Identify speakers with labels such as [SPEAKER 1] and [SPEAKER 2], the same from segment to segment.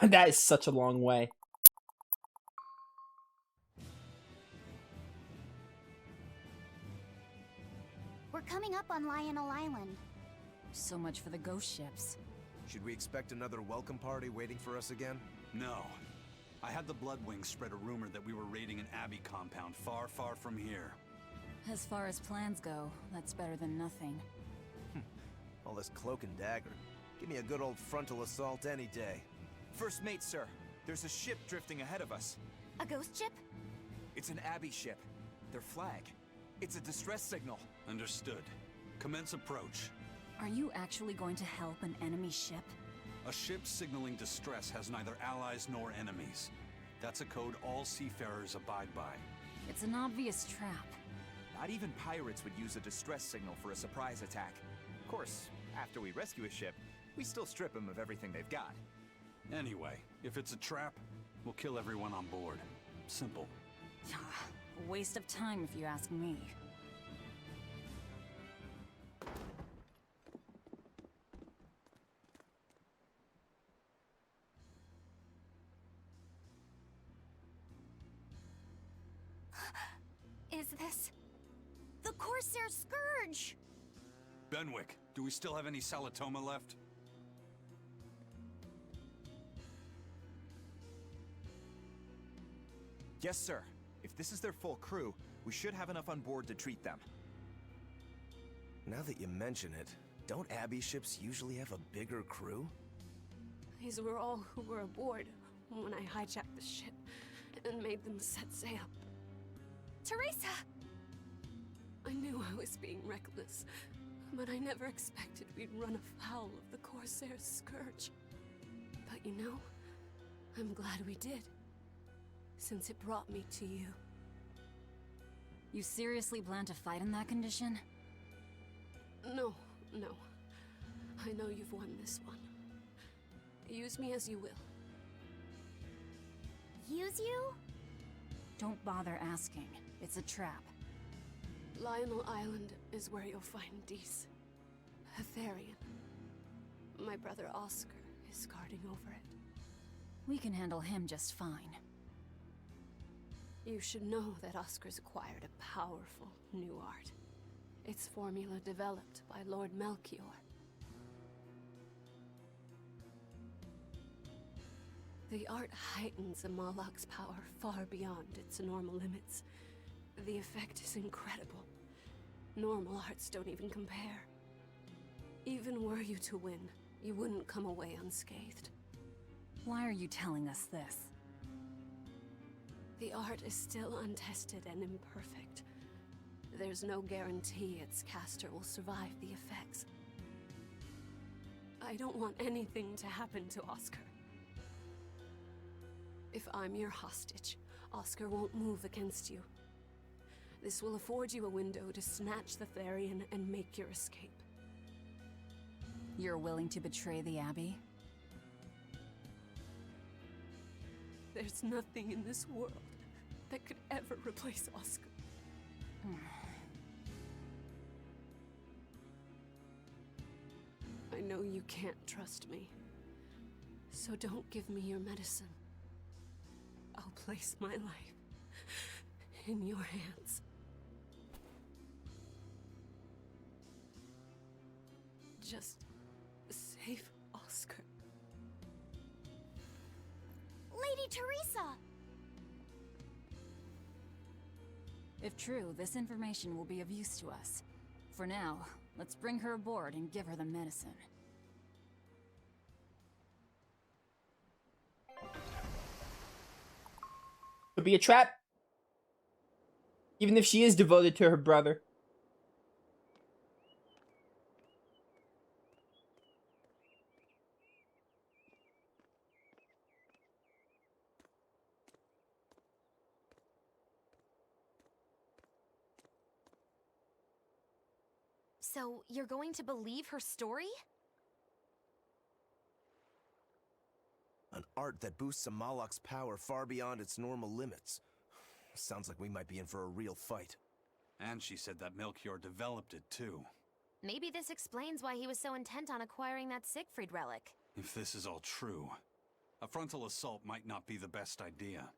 [SPEAKER 1] That is such a long way.
[SPEAKER 2] We're coming up on Lionel Island.
[SPEAKER 3] So much for the ghost ships.
[SPEAKER 4] Should we expect another welcome party waiting for us again?
[SPEAKER 5] No. I had the Bloodwings spread a rumor that we were raiding an Abbey compound far, far from here.
[SPEAKER 3] As far as plans go, that's better than nothing.
[SPEAKER 4] All this cloak and dagger. Give me a good old frontal assault any day.
[SPEAKER 6] First mate, sir. There's a ship drifting ahead of us.
[SPEAKER 2] A ghost ship?
[SPEAKER 6] It's an Abbey ship. Their flag. It's a distress signal.
[SPEAKER 5] Understood. Commence approach.
[SPEAKER 3] Are you actually going to help an enemy ship?
[SPEAKER 5] A ship signaling distress has neither allies nor enemies. That's a code all seafarers abide by.
[SPEAKER 3] It's an obvious trap.
[SPEAKER 6] Not even pirates would use a distress signal for a surprise attack. Of course, after we rescue a ship, we still strip them of everything they've got.
[SPEAKER 5] Anyway, if it's a trap, we'll kill everyone on board. Simple.
[SPEAKER 3] A waste of time if you ask me.
[SPEAKER 2] Is this... the Corsair Scourge?
[SPEAKER 5] Benwick, do we still have any Salatoma left?
[SPEAKER 6] Yes, sir. If this is their full crew, we should have enough on board to treat them.
[SPEAKER 4] Now that you mention it, don't Abbey ships usually have a bigger crew?
[SPEAKER 7] These were all who were aboard when I hijacked the ship and made them set sail.
[SPEAKER 2] Teresa!
[SPEAKER 7] I knew I was being reckless, but I never expected we'd run afoul of the Corsair's Scourge. But you know, I'm glad we did, since it brought me to you.
[SPEAKER 3] You seriously plan to fight in that condition?
[SPEAKER 7] No. I know you've won this one. Use me as you will.
[SPEAKER 2] Use you?
[SPEAKER 3] Don't bother asking. It's a trap.
[SPEAKER 7] Lionel Island is where you'll find Dees. Aetherian. My brother Oscar is guarding over it.
[SPEAKER 3] We can handle him just fine.
[SPEAKER 7] You should know that Oscar's acquired a powerful new art. Its formula developed by Lord Melchior. The art heightens a Moloch's power far beyond its normal limits. The effect is incredible. Normal arts don't even compare. Even were you to win, you wouldn't come away unscathed.
[SPEAKER 3] Why are you telling us this?
[SPEAKER 7] The art is still untested and imperfect. There's no guarantee its caster will survive the effects. I don't want anything to happen to Oscar. If I'm your hostage, Oscar won't move against you. This will afford you a window to snatch the Therian and make your escape.
[SPEAKER 3] You're willing to betray the Abbey?
[SPEAKER 7] There's nothing in this world that could ever replace Oscar. I know you can't trust me, so don't give me your medicine. I'll place my life in your hands. Just save Oscar.
[SPEAKER 2] Lady Teresa!
[SPEAKER 3] If true, this information will be of use to us. For now, let's bring her aboard and give her the medicine.
[SPEAKER 1] Could be a trap. Even if she is devoted to her brother.
[SPEAKER 2] So, you're going to believe her story?
[SPEAKER 4] An art that boosts a Moloch's power far beyond its normal limits. Sounds like we might be in for a real fight.
[SPEAKER 5] And she said that Melchior developed it too.
[SPEAKER 2] Maybe this explains why he was so intent on acquiring that Siegfried relic.
[SPEAKER 5] If this is all true, A frontal assault might not be the best idea.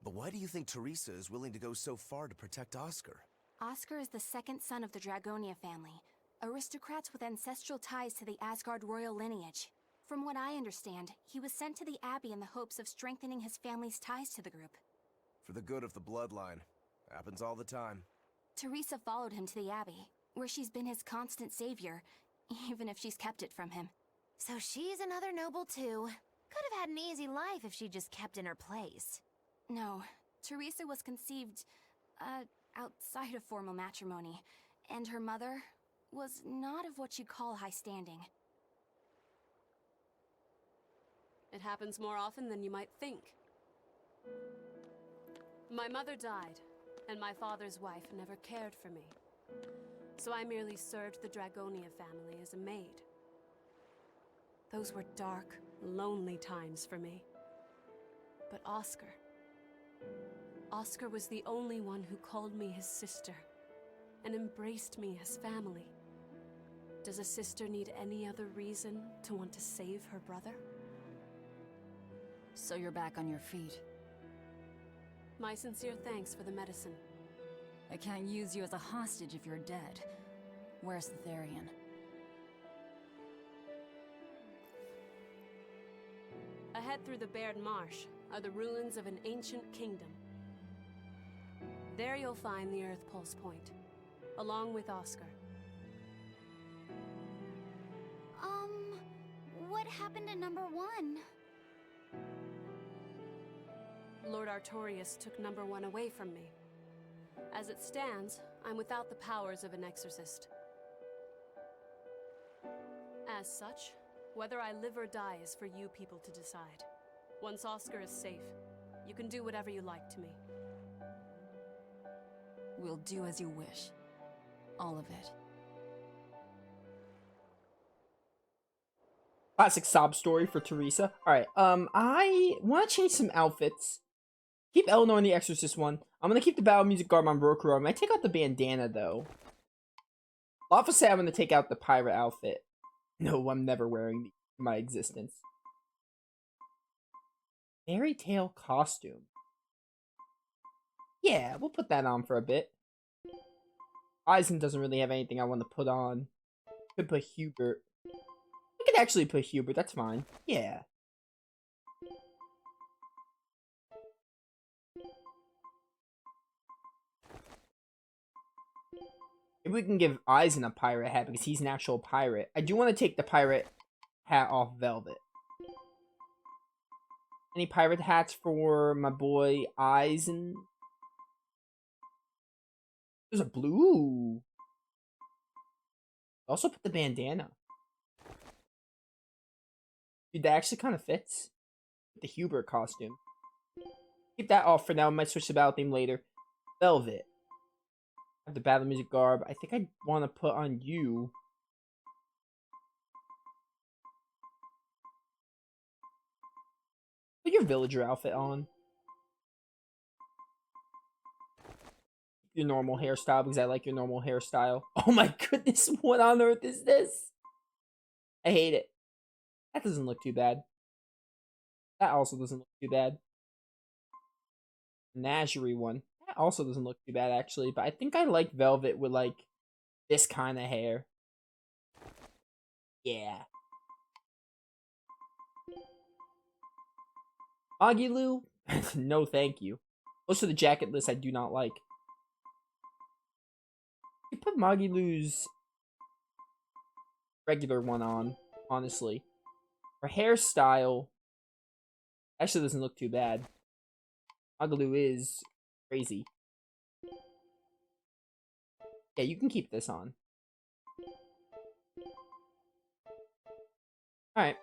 [SPEAKER 4] But why do you think Teresa is willing to go so far to protect Oscar?
[SPEAKER 8] Oscar is the second son of the Dragonia family, aristocrats with ancestral ties to the Asgard royal lineage. From what I understand, he was sent to the Abbey in the hopes of strengthening his family's ties to the group.
[SPEAKER 4] For the good of the bloodline. Happens all the time.
[SPEAKER 8] Teresa followed him to the Abbey, where she's been his constant savior, even if she's kept it from him.
[SPEAKER 2] So she's another noble too. Could have had an easy life if she just kept in her place.
[SPEAKER 8] No, Teresa was conceived, outside of formal matrimony, and her mother was not of what you'd call high standing.
[SPEAKER 7] It happens more often than you might think. My mother died, and my father's wife never cared for me. So I merely served the Dragonia family as a maid. Those were dark, lonely times for me. But Oscar was the only one who called me his sister and embraced me as family. Does a sister need any other reason to want to save her brother?
[SPEAKER 3] So you're back on your feet.
[SPEAKER 7] My sincere thanks for the medicine.
[SPEAKER 3] I can't use you as a hostage if you're dead. Where's the Therian?
[SPEAKER 7] Ahead through the Baird Marsh are the ruins of an ancient kingdom. There you'll find the Earth Pulse Point, along with Oscar.
[SPEAKER 2] What happened to number 1?
[SPEAKER 7] Lord Artorius took number 1 away from me. As it stands, I'm without the powers of an exorcist. As such, whether I live or die is for you people to decide. Once Oscar is safe, you can do whatever you like to me.
[SPEAKER 3] We'll do as you wish. All of it.
[SPEAKER 1] Classic sob story for Teresa. Alright, I want to change some outfits. Keep Eleanor in the Exorcist one. I'm going to keep the Battle Music Garb on Roku. I might take out the bandana, though. Lawful say I'm going to take out the pirate outfit. No, I'm never wearing these in my existence. Fairy tale costume. Yeah, we'll put that on for a bit. Eisen doesn't really have anything I want to put on. Could put Hubert. We could actually put Hubert, that's fine. Yeah. Maybe we can give Eisen a pirate hat because he's an actual pirate. I do want to take the pirate hat off Velvet. Any pirate hats for my boy Eisen? There's a blue. Also put the bandana. Dude, that actually kind of fits with the Hubert costume. Keep that off for now. I might switch the battle theme later. Velvet. Have the battle music garb. I think I want to put on you. Put your villager outfit on. Your normal hairstyle because I like your normal hairstyle. Oh my goodness, what on earth is this? I hate it. That doesn't look too bad. That also doesn't look too bad. Menagerie one. That also doesn't look too bad actually, but I think I like Velvet with like this kind of hair. Yeah. Magilou? No thank you. Most of the jacket list I do not like. You put Magilou's regular one on, honestly. Her hairstyle actually doesn't look too bad. Magilou is crazy. Yeah, you can keep this on. Alright.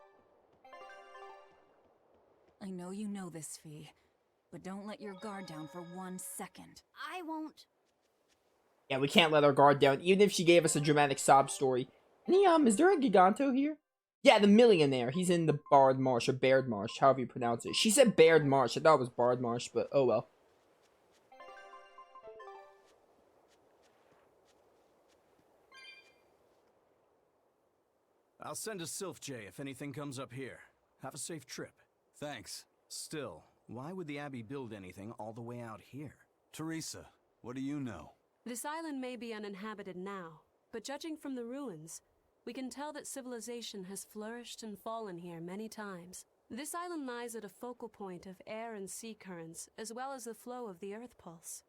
[SPEAKER 3] I know you know this, Fee, but don't let your guard down for 1 second.
[SPEAKER 2] I won't.
[SPEAKER 1] Yeah, we can't let our guard down, even if she gave us a dramatic sob story. Any, is there a Giganto here? Yeah, the millionaire. He's in the Bard Marsh, or Baird Marsh, however you pronounce it. She said Baird Marsh. I thought it was Bard Marsh, but oh well.
[SPEAKER 9] I'll send a Sylph J if anything comes up here. Have a safe trip.
[SPEAKER 5] Thanks.
[SPEAKER 6] Still, why would the Abbey build anything all the way out here?
[SPEAKER 5] Teresa, what do you know?
[SPEAKER 7] This island may be uninhabited now, but judging from the ruins, we can tell that civilization has flourished and fallen here many times. This island lies at a focal point of air and sea currents, as well as the flow of the Earth pulse.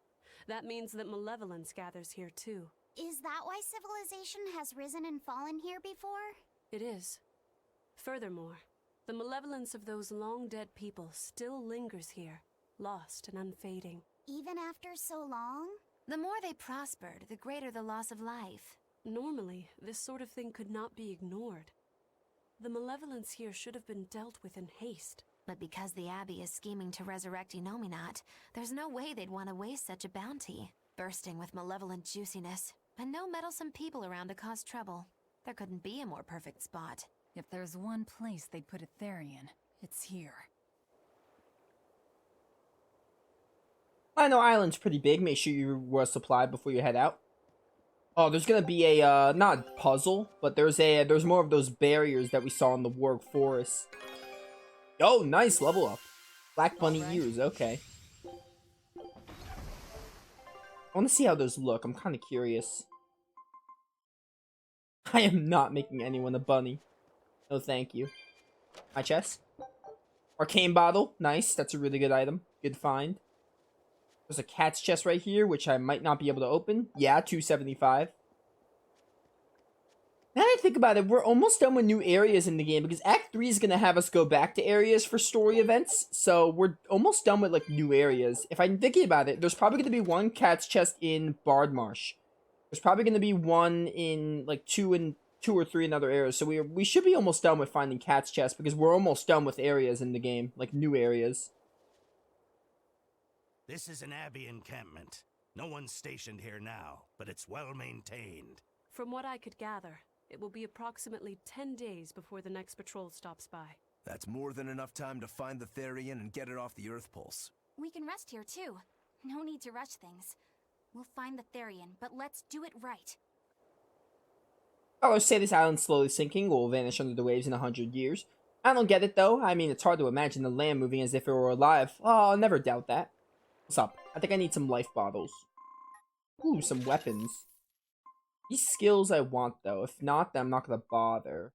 [SPEAKER 7] That means that malevolence gathers here too.
[SPEAKER 9] Is that why civilization has risen and fallen here before?
[SPEAKER 7] It is. Furthermore, the malevolence of those long-dead people still lingers here, lost and unfading.
[SPEAKER 9] Even after so long?
[SPEAKER 2] The more they prospered, the greater the loss of life.
[SPEAKER 7] Normally, this sort of thing could not be ignored. The malevolence here should have been dealt with in haste.
[SPEAKER 2] But because the Abbey is scheming to resurrect Inominat, there's no way they'd want to waste such a bounty. Bursting with malevolent juiciness, and no meddlesome people around to cause trouble. There couldn't be a more perfect spot.
[SPEAKER 3] If there's one place they'd put a Therian, it's here.
[SPEAKER 1] I know island's pretty big. Make sure you were supplied before you head out. Oh, there's gonna be a, not puzzle, but there's more of those barriers that we saw in the Warg Forest. Oh, nice level up. Black Bunny ears, okay. I want to see how those look. I'm kind of curious. I am not making anyone a bunny. No, thank you. My chest. Arcane bottle. Nice. That's a really good item. Good find. There's a cat's chest right here, which I might not be able to open. Yeah, 275. Now that I think about it, we're almost done with new areas in the game, because Act 3 is going to have us go back to areas for story events, so we're almost done with, like, new areas. If I'm thinking about it, there's probably going to be one cat's chest in Bardmarsh. There's probably going to be one in, like, two or three in other areas, so we should be almost done with finding cat's chest, because we're almost done with areas in the game, like, new areas.
[SPEAKER 10] This is an Abbey encampment. No one's stationed here now, but it's well maintained.
[SPEAKER 7] From what I could gather, it will be approximately 10 days before the next patrol stops by.
[SPEAKER 4] That's more than enough time to find the Therian and get it off the Earth Pulse.
[SPEAKER 8] We can rest here too. No need to rush things. We'll find the Therian, but let's do it right.
[SPEAKER 1] Scholars say this island slowly sinking will vanish under the waves in 100 years. I don't get it though. I mean, it's hard to imagine the land moving as if it were alive. Oh, I'll never doubt that. What's up? I think I need some life bottles. Ooh, some weapons. These skills I want, though. If not, then I'm not gonna bother.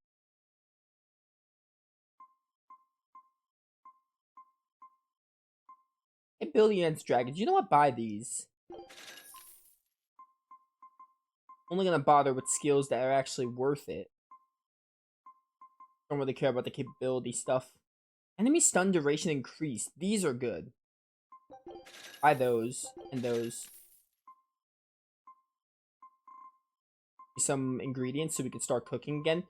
[SPEAKER 1] Hey, Billy Against Dragons. You know what? Buy these. Only gonna bother with skills that are actually worth it. Don't really care about the capability stuff. Enemy stun duration increased. These are good. Buy those and those. Some ingredients so we can start cooking again.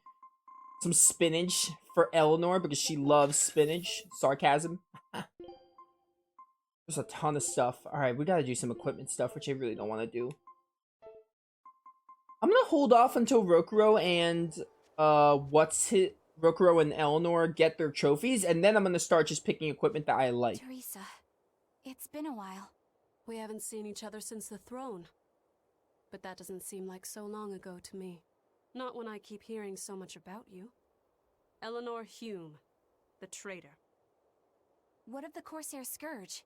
[SPEAKER 1] Some spinach for Eleanor because she loves spinach. Sarcasm. There's a ton of stuff. Alright, we gotta do some equipment stuff, which I really don't want to do. I'm gonna hold off until Rokuro and Rokuro and Eleanor get their trophies, and then I'm gonna start just picking equipment that I like.
[SPEAKER 8] Teresa, it's been a while.
[SPEAKER 7] We haven't seen each other since the throne. But that doesn't seem like so long ago to me. Not when I keep hearing so much about you. Eleanor Hume, the traitor.
[SPEAKER 8] What of the Corsair Scourge?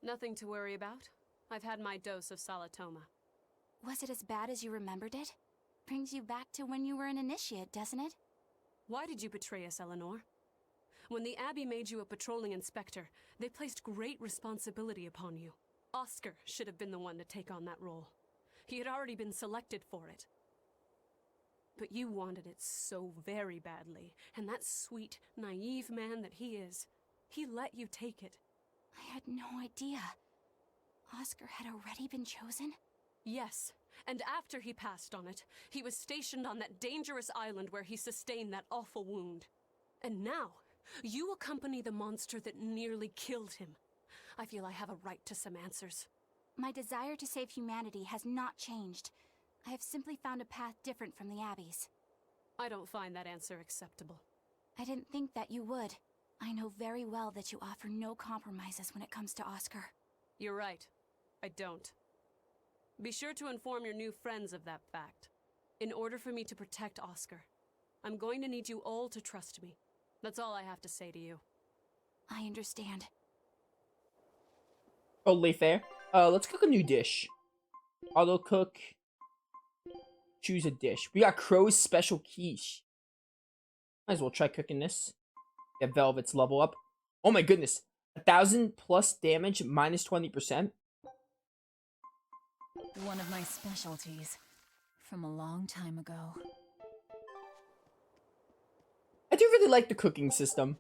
[SPEAKER 7] Nothing to worry about. I've had my dose of Salatoma.
[SPEAKER 8] Was it as bad as you remembered it? Brings you back to when you were an initiate, doesn't it?
[SPEAKER 7] Why did you betray us, Eleanor? When the Abbey made you a patrolling inspector, they placed great responsibility upon you. Oscar should have been the one to take on that role. He had already been selected for it. But you wanted it so very badly, and that sweet, naive man that he is, he let you take it.
[SPEAKER 8] I had no idea. Oscar had already been chosen?
[SPEAKER 7] Yes, and after he passed on it, he was stationed on that dangerous island where he sustained that awful wound. And now, you accompany the monster that nearly killed him. I feel I have a right to some answers.
[SPEAKER 8] My desire to save humanity has not changed. I have simply found a path different from the Abbey's.
[SPEAKER 7] I don't find that answer acceptable.
[SPEAKER 8] I didn't think that you would. I know very well that you offer no compromises when it comes to Oscar.
[SPEAKER 7] You're right. I don't. Be sure to inform your new friends of that fact. In order for me to protect Oscar, I'm going to need you all to trust me. That's all I have to say to you.
[SPEAKER 8] I understand.
[SPEAKER 1] Totally fair. Let's cook a new dish. Auto cook. Choose a dish. We got Crow's special quiche. Might as well try cooking this. Get Velvet's level up. Oh my goodness. 1,000 plus damage, minus 20%.
[SPEAKER 3] One of my specialties. From a long time ago.
[SPEAKER 1] I do really like the cooking system.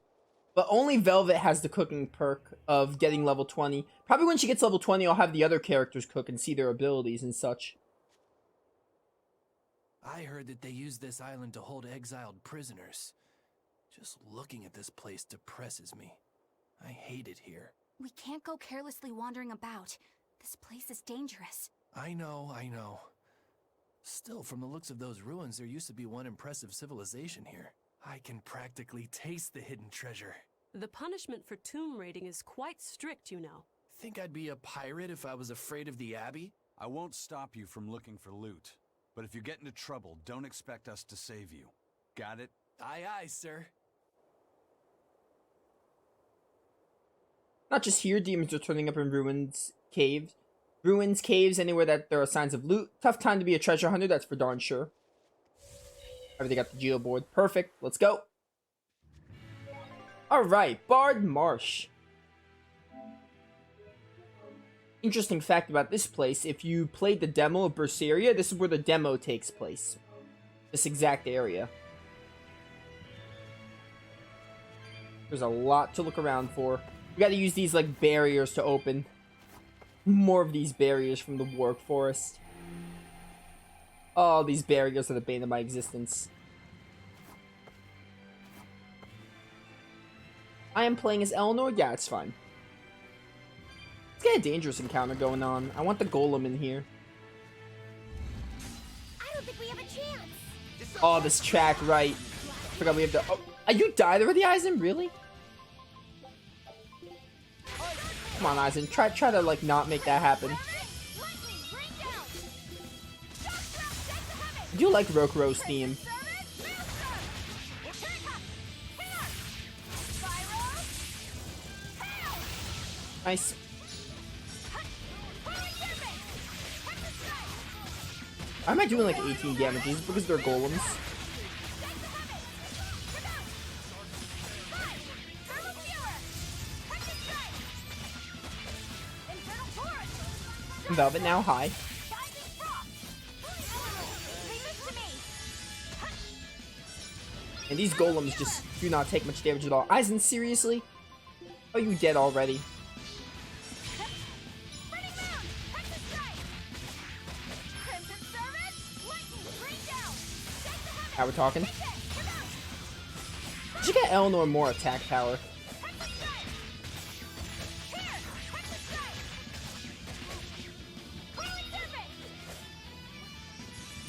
[SPEAKER 1] But only Velvet has the cooking perk of getting level 20. Probably when she gets level 20, I'll have the other characters cook and see their abilities and such.
[SPEAKER 4] I heard that they use this island to hold exiled prisoners. Just looking at this place depresses me. I hate it here.
[SPEAKER 8] We can't go carelessly wandering about. This place is dangerous.
[SPEAKER 4] I know. Still, from the looks of those ruins, there used to be one impressive civilization here. I can practically taste the hidden treasure.
[SPEAKER 7] The punishment for tomb raiding is quite strict, you know.
[SPEAKER 4] Think I'd be a pirate if I was afraid of the Abbey?
[SPEAKER 5] I won't stop you from looking for loot. But if you get into trouble, don't expect us to save you. Got it?
[SPEAKER 4] Aye, aye, sir.
[SPEAKER 1] Not just here, demons are turning up in ruins, caves. Ruins, caves, anywhere that there are signs of loot. Tough time to be a treasure hunter, that's for darn sure. Alright, they got the geo board. Perfect. Let's go. Alright, Bard Marsh. Interesting fact about this place, if you played the demo of Berseria, this is where the demo takes place. This exact area. There's a lot to look around for. We gotta use these, like, barriers to open. More of these barriers from the Warg Forest. Oh, these barriers are the bane of my existence. I am playing as Eleanor? Yeah, it's fine. Let's get a dangerous encounter going on. I want the golem in here.
[SPEAKER 9] I don't think we have a chance.
[SPEAKER 1] Oh, this track, right. Forgot we have to... Oh, you died already, Eisen? Really? Come on, Eisen. Try to, like, not make that happen. I do like Rokuro's theme. Nice. Why am I doing like 18 damage? Is it because they're golems? Velvet now, hi. And these golems just do not take much damage at all. Eisen, seriously? Are you dead already? Now we're talking. Should get Eleanor more attack power.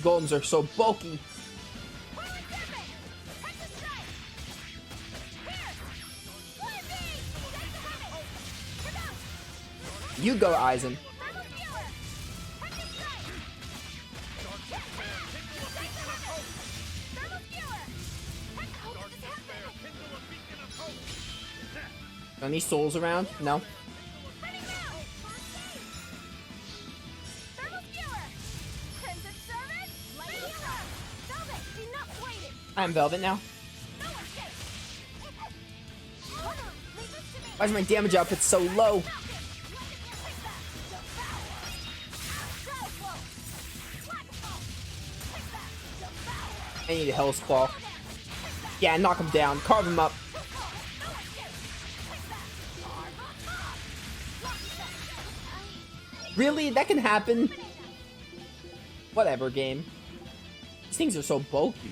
[SPEAKER 1] Golems are so bulky. You go, Eisen. Any souls around? No. I'm Velvet now. Why is my damage output so low? I need a Hell's Claw. Yeah, knock him down. Carve him up. Really? That can happen? Whatever, game. These things are so bulky.